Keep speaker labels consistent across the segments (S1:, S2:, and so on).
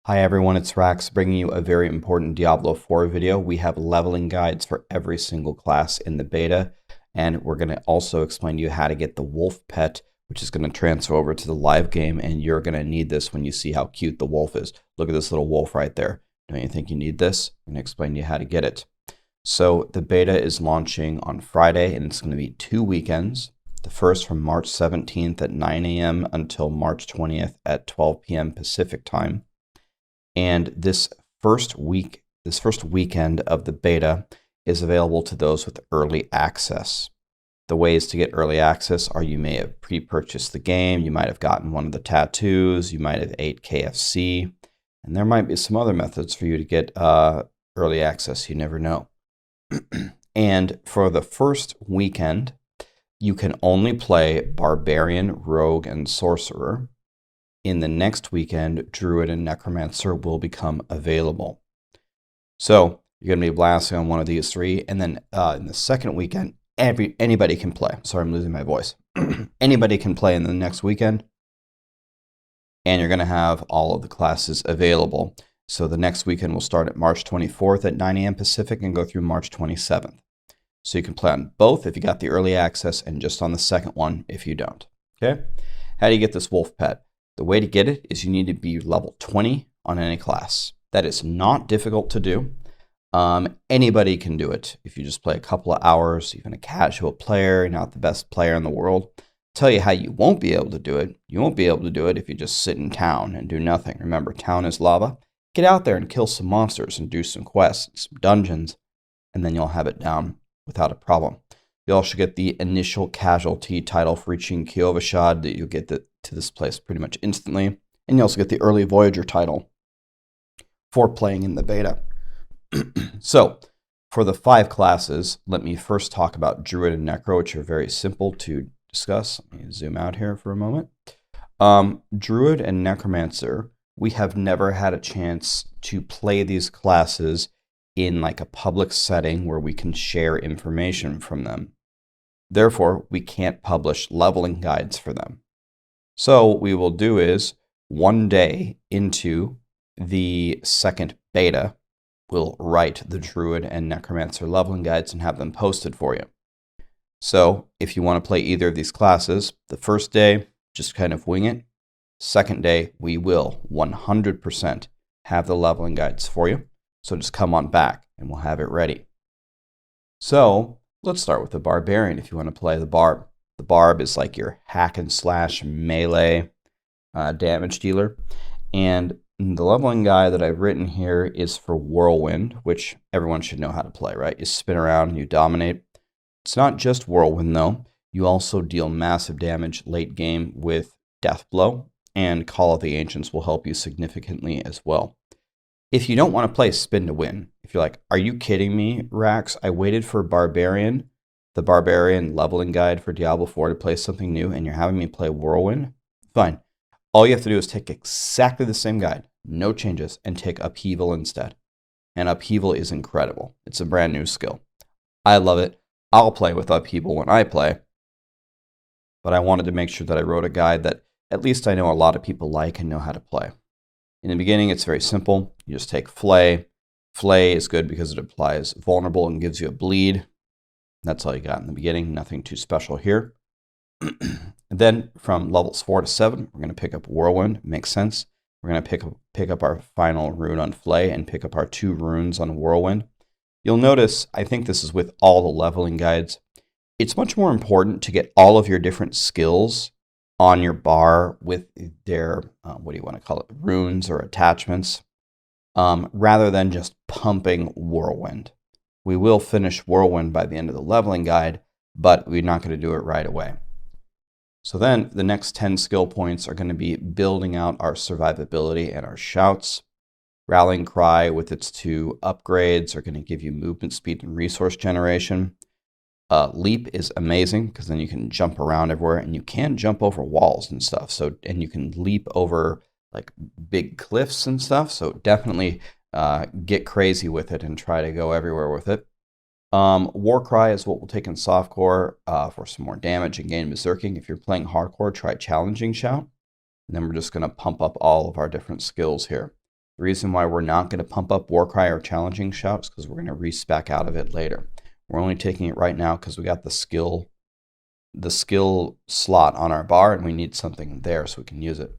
S1: Hi everyone, it's Rax bringing you a very important Diablo 4 video. We have leveling guides for every single class in the beta, and we're going to also explain to you how to get the wolf pet, which is going to transfer over to the live game, and you're going to need this when you see how cute the wolf is. Look at this little wolf right there. Don't you think you need this? I'm going to explain to you how to get it. So the beta is launching on Friday, and it's going to be 2 weekends. The first from March 17th at 9 a.m. until March 20th at 12 p.m. Pacific time. And this first weekend of the beta is available to those with early access. The ways to get early access are you may have pre-purchased the game, you might have gotten one of the tattoos, you might have ate KFC, and there might be some other methods for you to get early access. You never know. And for the first weekend, you can only play Barbarian, Rogue, and Sorcerer. In the next weekend, Druid and Necromancer will become available. So you're going to be blasting on one of these three, and then in the second weekend, anybody can play. Sorry, I'm losing my voice. Anybody can play in the next weekend, and you're going to have all of the classes available. So the next weekend will start at March 24th at 9 a.m. Pacific and go through March 27th. So you can play on both if you got the early access, and just on the second one if you don't. Okay? How do you get this wolf pet? The way to get it is you need to be level 20 on any class. That is not difficult to do. Anybody can do it. If you just play a couple of hours, even a casual player, you're not the best player in the world. I'll tell you how you won't be able to do it. You won't be able to do it if you just sit in town and do nothing. Remember, town is lava. Get out there and kill some monsters and do some quests, some dungeons, and then you'll have it down without a problem. You also get the initial casualty title for reaching Kiovashad that you get to this place pretty much instantly. And you also get the early Voyager title for playing in the beta. So, for the 5 classes, let me first talk about Druid and Necro, which are very simple to discuss. Let me zoom out here for a moment. Druid and Necromancer, we have never had a chance to play these classes in like a public setting where we can share information from them. Therefore, we can't publish leveling guides for them. So what we will do is, one day into the second beta, we'll write the Druid and Necromancer leveling guides and have them posted for you. So if you want to play either of these classes, the first day, just kind of wing it. Second day, we will 100% have the leveling guides for you. So just come on back and we'll have it ready. So let's start with the Barbarian if you want to play the Barb. The Barb is like your hack and slash melee damage dealer. And the leveling guide that I've written here is for Whirlwind, which everyone should know how to play, right? You spin around and you dominate. It's not just Whirlwind though. You also deal massive damage late game with Death Blow, and Call of the Ancients will help you significantly as well. If you don't want to play Spin to Win, if you're like, are you kidding me, Rax? I waited for Barbarian, the Barbarian leveling guide for Diablo 4 to play something new, and you're having me play Whirlwind? Fine. All you have to do is take exactly the same guide, no changes, and take Upheaval instead. And Upheaval is incredible. It's a brand new skill. I love it. I'll play with Upheaval when I play, but I wanted to make sure that I wrote a guide that at least I know a lot of people like and know how to play. In the beginning, it's very simple. You just take Flay. Flay is good because it applies vulnerable and gives you a bleed. That's all you got in the beginning. Nothing too special here. And then from levels 4 to 7, we're going to pick up Whirlwind. Makes sense. We're going to pick up our final rune on Flay and pick up our 2 runes on Whirlwind. You'll notice, I think this is with all the leveling guides, it's much more important to get all of your different skills on your bar with their, what do you want to call it, runes or attachments, rather than just pumping Whirlwind. We will finish Whirlwind by the end of the leveling guide, but we're not going to do it right away. So then the next 10 skill points are going to be building out our survivability and our shouts. Rallying Cry with its 2 upgrades are going to give you movement speed and resource generation. Leap is amazing because then you can jump around everywhere, and you can jump over walls and stuff. So, and you can leap over like big cliffs and stuff. So definitely get crazy with it and try to go everywhere with it. Warcry is what we'll take in softcore for some more damage and gain berserking. If you're playing hardcore, try challenging shout. And then we're just going to pump up all of our different skills here. The reason why we're not going to pump up Warcry or Challenging Shout is because we're going to respec out of it later. We're only taking it right now because we got the skill slot on our bar, and we need something there so we can use it.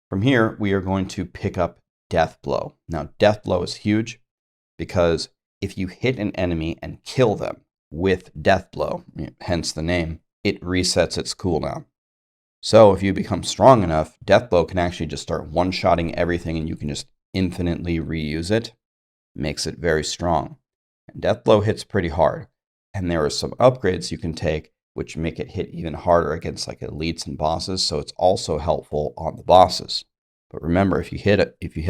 S1: From here, we are going to pick up Death Blow. Now, Death Blow is huge because if you hit an enemy and kill them with Death Blow, hence the name, it resets its cooldown. So if you become strong enough, Death Blow can actually just start one-shotting everything and you can just infinitely reuse it. Makes it very strong. And Death Blow hits pretty hard. And there are some upgrades you can take which make it hit even harder against like elites and bosses, so it's also helpful on the bosses. But remember, if you hit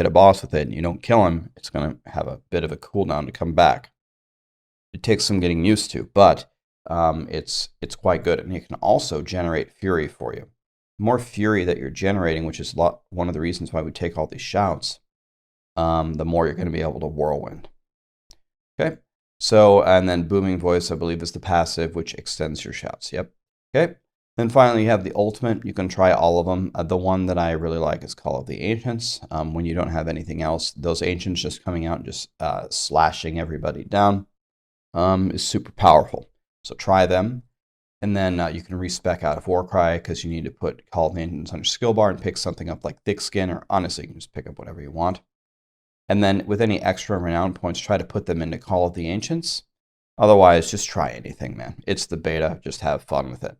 S1: a boss with it and you don't kill him, it's going to have a bit of a cooldown to come back. It takes some getting used to, but it's quite good, and it can also generate fury for you. The more fury that you're generating, which is one of the reasons why we take all these shouts, the more you're going to be able to whirlwind. Okay, so, and then Booming Voice, I believe, is the passive, which extends your shouts. Yep. Okay. Then finally, you have the ultimate. You can try all of them. The one that I really like is Call of the Ancients. When you don't have anything else, those Ancients just coming out and just slashing everybody down is super powerful. So try them. And then you can respec out of Warcry because you need to put Call of the Ancients on your skill bar and pick something up like Thick Skin, or honestly, you can just pick up whatever you want. And then with any extra renown points, try to put them into Call of the Ancients. Otherwise, just try anything, man. It's the beta. Just have fun with it.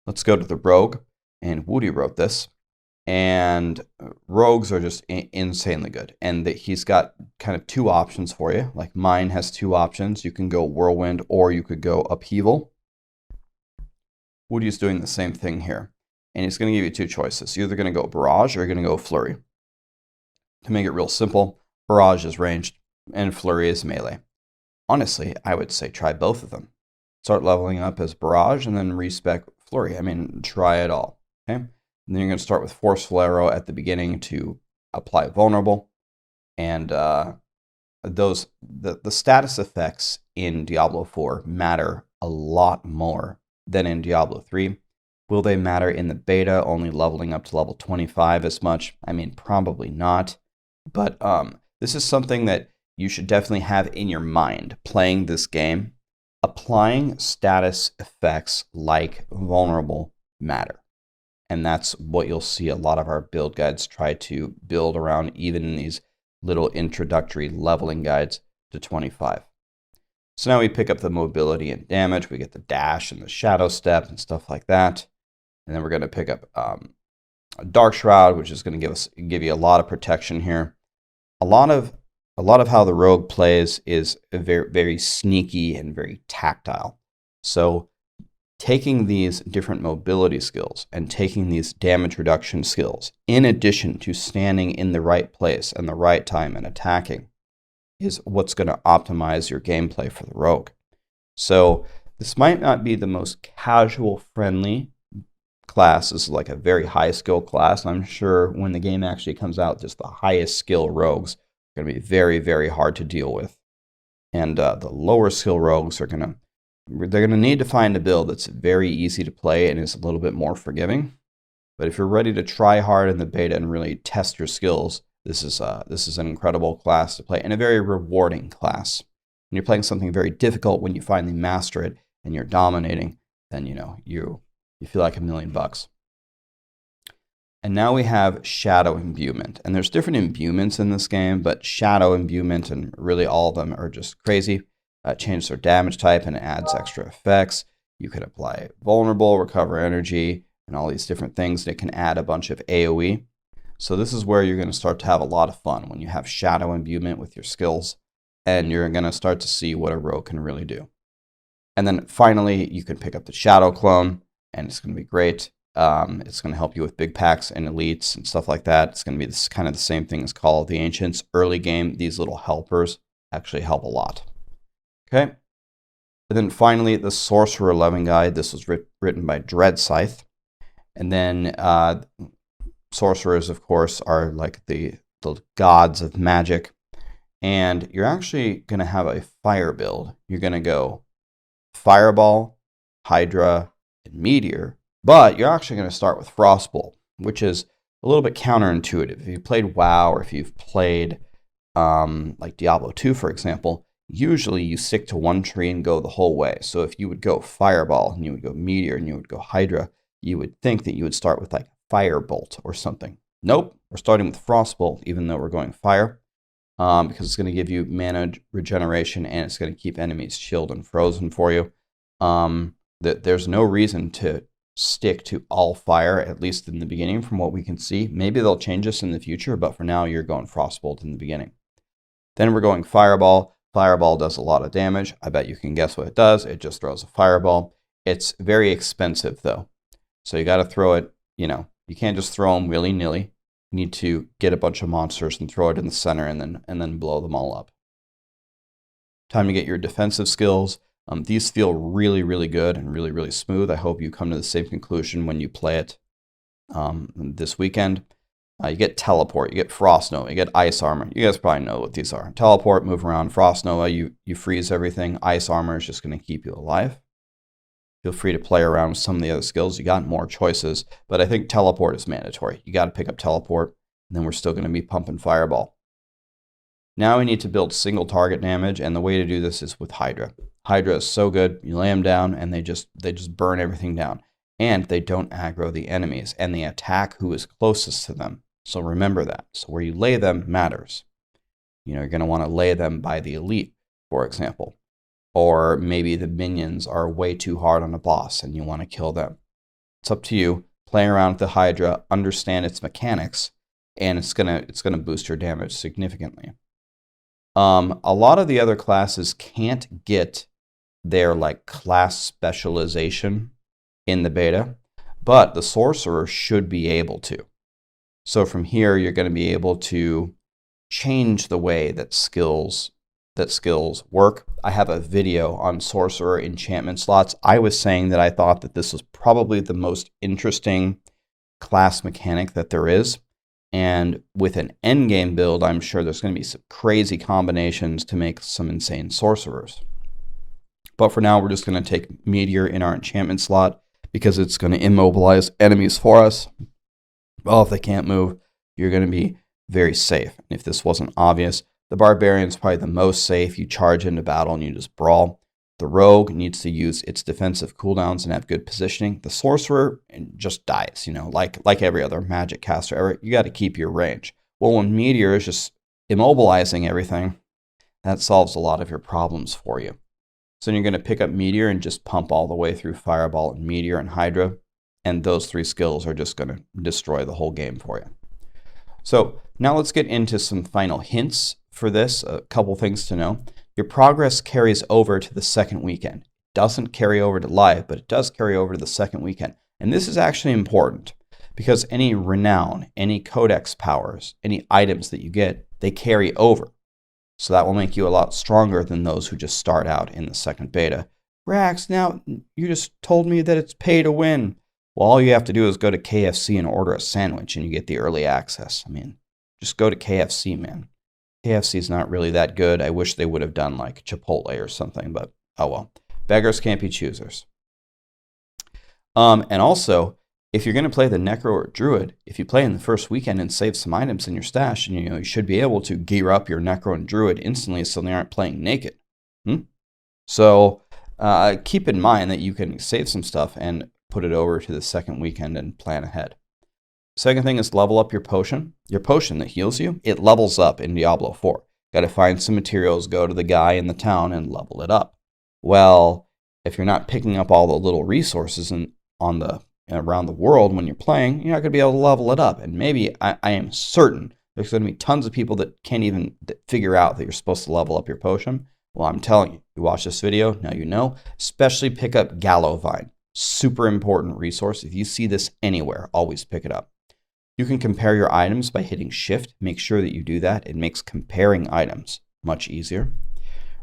S1: Let's go to the Rogue. And Woody wrote this. And Rogues are just insanely good. And he's got kind of two options for you. Like mine has two options. You can go Whirlwind or you could go Upheaval. Woody's doing the same thing here. And he's going to give you two choices. You're either going to go Barrage or you're going to go Flurry. To make it real simple, Barrage is ranged and Flurry is melee. Honestly, I would say try both of them. Start leveling up as Barrage and then respec Flurry. I mean, try it all. Okay? And then you're going to start with Forceful Arrow at the beginning to apply Vulnerable. And the status effects in Diablo 4 matter a lot more than in Diablo 3. Will they matter in the beta, only leveling up to level 25 as much? I mean, probably not. But this is something that you should definitely have in your mind playing this game. Applying status effects like Vulnerable matter. And that's what you'll see a lot of our build guides try to build around, even in these little introductory leveling guides to 25. So now we pick up the mobility and damage. We get the dash and the shadow step and stuff like that. And then we're going to pick up a Dark Shroud, which is going to give you a lot of protection here. A lot of how the Rogue plays is very, very sneaky and very tactile. So taking these different mobility skills and taking these damage reduction skills, in addition to standing in the right place and the right time and attacking, is what's going to optimize your gameplay for the Rogue. So this might not be the most casual friendly class. This is like a very high skill class. I'm sure when the game actually comes out, just the highest skill rogues are going to be very, very hard to deal with. And the lower skill rogues they're going to need to find a build that's very easy to play and is a little bit more forgiving. But if you're ready to try hard in the beta and really test your skills, this is an incredible class to play and a very rewarding class. When you're playing something very difficult, when you finally master it and you're dominating, then you feel like $1,000,000. And now we have Shadow Imbuement. And there's different imbuements in this game, but Shadow Imbuement and really all of them are just crazy. Change their damage type and it adds extra effects. You can apply Vulnerable, Recover Energy, and all these different things. And it can add a bunch of AoE. So this is where you're going to start to have a lot of fun when you have Shadow Imbuement with your skills. And you're going to start to see what a rogue can really do. And then finally, you can pick up the Shadow Clone. And it's going to be great. It's going to help you with big packs and elites and stuff like that. It's going to be kind of the same thing as Call of the Ancients. Early game, these little helpers actually help a lot. Okay. And then finally, the Sorcerer 11 guide. This was written by Dread Scythe. And then sorcerers, of course, are like the gods of magic. And you're actually going to have a fire build. You're going to go Fireball, Hydra, and Meteor, but you're actually going to start with Frostbolt, which is a little bit counterintuitive. If you played WoW or if you've played like Diablo 2, for example, usually you stick to one tree and go the whole way. So if you would go Fireball and you would go Meteor and you would go Hydra, you would think that you would start with like Firebolt or something. Nope, we're starting with Frostbolt, even though we're going Fire, because it's going to give you mana regeneration and it's going to keep enemies chilled and frozen for you. There's no reason to stick to all fire, at least in the beginning, from what we can see. Maybe they'll change this in the future, but for now, you're going Frostbolt in the beginning. Then we're going Fireball. Fireball does a lot of damage. I bet you can guess what it does. It just throws a fireball. It's very expensive, though. So you got to throw it, you can't just throw them willy-nilly. You need to get a bunch of monsters and throw it in the center and then blow them all up. Time to get your defensive skills. These feel really, really good and really, really smooth. I hope you come to the same conclusion when you play it this weekend. You get Teleport, you get Frost Nova, you get Ice Armor. You guys probably know what these are. Teleport, move around. Frost Nova, you freeze everything. Ice Armor is just going to keep you alive. Feel free to play around with some of the other skills. You got more choices, but I think Teleport is mandatory. You got to pick up Teleport, and then we're still going to be pumping Fireball. Now we need to build single target damage, and the way to do this is with Hydra. Hydra is so good. You lay them down, and they just burn everything down. And they don't aggro the enemies, and they attack who is closest to them. So remember that. So where you lay them matters. You're going to want to lay them by the elite, for example. Or maybe the minions are way too hard on a boss, and you want to kill them. It's up to you. Play around with the Hydra, understand its mechanics, and it's gonna boost your damage significantly. A lot of the other classes can't get their like class specialization in the beta, but the Sorcerer should be able to. So from here, you're going to be able to change the way that skills work. I have a video on Sorcerer enchantment slots. I was saying that I thought that this was probably the most interesting class mechanic that there is. And with an endgame build, I'm sure there's going to be some crazy combinations to make some insane sorcerers. But for now, we're just going to take Meteor in our enchantment slot because it's going to immobilize enemies for us. Well, if they can't move, you're going to be very safe. And if this wasn't obvious, the Barbarian is probably the most safe. You charge into battle and you just brawl. The Rogue needs to use its defensive cooldowns and have good positioning. The Sorcerer just dies, like every other magic caster ever. You got to keep your range. Well, when Meteor is just immobilizing everything, that solves a lot of your problems for you. So you're going to pick up Meteor and just pump all the way through Fireball and Meteor and Hydra. And those three skills are just going to destroy the whole game for you. So now let's get into some final hints for this. A couple things to know. Your progress carries over to the second weekend. It doesn't carry over to live, but it does carry over to the second weekend. And this is actually important because any renown, any codex powers, any items that you get, they carry over. So that will make you a lot stronger than those who just start out in the second beta. Rax, now you just told me that it's pay to win. Well, all you have to do is go to KFC and order a sandwich and you get the early access. I mean, just go to KFC, man. KFC is not really that good. I wish they would have done like Chipotle or something, but oh well. Beggars can't be choosers. And also, if you're going to play the Necro or Druid, if you play in the first weekend and save some items in your stash, and you should be able to gear up your Necro and Druid instantly so they aren't playing naked. So keep in mind that you can save some stuff and put it over to the second weekend and plan ahead. Second thing is level up your potion. Your potion that heals you, it levels up in Diablo 4. Got to find some materials, go to the guy in the town and level it up. Well, if you're not picking up all the little resources around the world when you're playing, you're not going to be able to level it up. And maybe, I am certain, there's going to be tons of people that can't even figure out that you're supposed to level up your potion. Well, I'm telling you, you watch this video, now you know. Especially pick up Gallovine. Super important resource. If you see this anywhere, always pick it up. You can compare your items by hitting shift. Make sure that you do that. It makes comparing items much easier.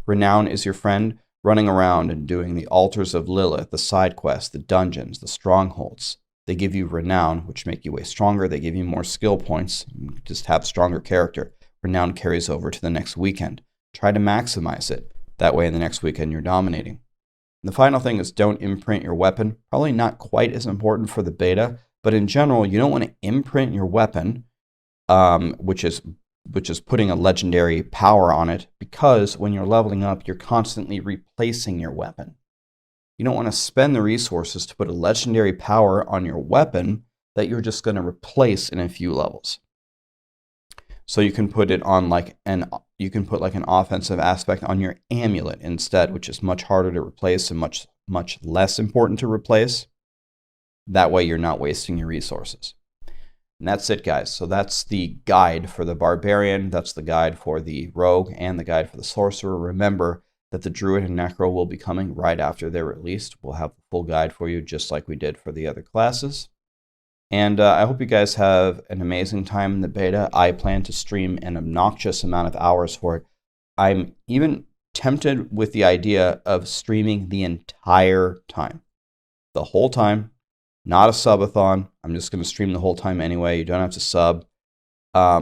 S1: Renown is your friend. Running around and doing the altars of Lilith, the side quests, the dungeons, the strongholds. They give you renown, which make you way stronger. They give you more skill points. You just have stronger character. Renown carries over to the next weekend. Try to maximize it. That way in the next weekend you're dominating. And the final thing is don't imprint your weapon. Probably not quite as important for the beta, But in general, you don't want to imprint your weapon, which is putting a legendary power on it, because when you're leveling up, you're constantly replacing your weapon. You don't want to spend the resources to put a legendary power on your weapon that you're just going to replace in a few levels. So you can put it on like an offensive aspect on your amulet instead, which is much harder to replace and much less important to replace. That way you're not wasting your resources. And that's it, guys. So that's the guide for the Barbarian, that's the guide for the Rogue, and the guide for the Sorcerer. Remember that the Druid and Necro will be coming right after they're released. We'll have the full guide for you, just like we did for the other classes. And I hope you guys have an amazing time in the beta. I plan to stream an obnoxious amount of hours for it. I'm even tempted with the idea of streaming the entire time. The whole time. Not a subathon. I'm just going to stream the whole time anyway. You don't have to sub. Yeah,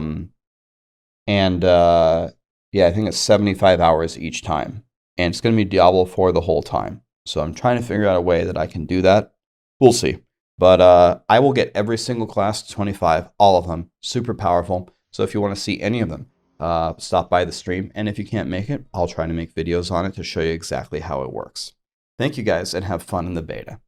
S1: I think it's 75 hours each time. And it's going to be Diablo 4 the whole time. So I'm trying to figure out a way that I can do that. We'll see. But I will get every single class to 25, all of them, super powerful. So if you want to see any of them, stop by the stream. And if you can't make it, I'll try to make videos on it to show you exactly how it works. Thank you guys, and have fun in the beta.